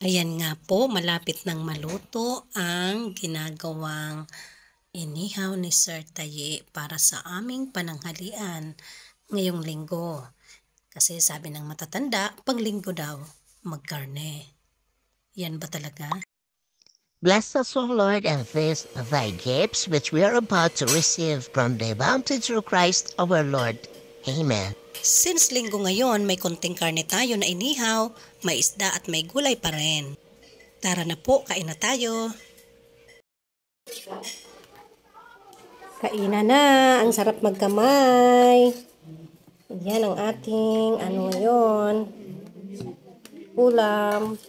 Ayan nga po, malapit nang maluto ang ginagawang inihaw ni Sir Taye para sa aming pananghalian ngayong linggo. Kasi sabi ng matatanda, pag linggo daw, magkarne. Yan ba talaga? Bless us, O Lord, and this thy gifts which we are about to receive from the bounty through Christ our Lord. Amen. Since linggo ngayon, may konting karne tayo na inihaw, may isda at may gulay pa rin. Tara na po, kain na tayo. Kainan na, ang sarap magkamay. Yan ang ating ngayon, ulam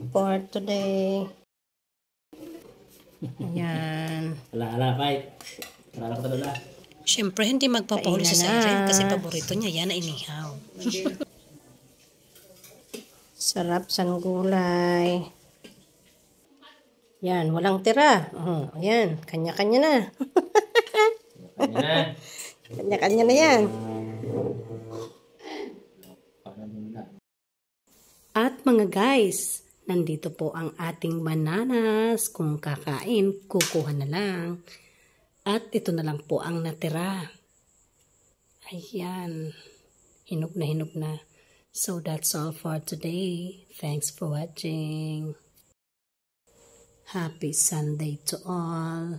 for today. Ayan. Ala, fight. Ala ko talaga. Siyempre, hindi magpapahuli si Siren kasi paborito niya yan na inihaw. Sarap san gulay. Yan, walang tira. Ayan, kanya-kanya na. Kanya-kanya na yan. At mga guys, nandito po ang ating bananas. Kung kakain, kukuha na lang. At ito na lang po ang natira. Ayan. Hinog na. So that's all for today. Thanks for watching. Happy Sunday to all.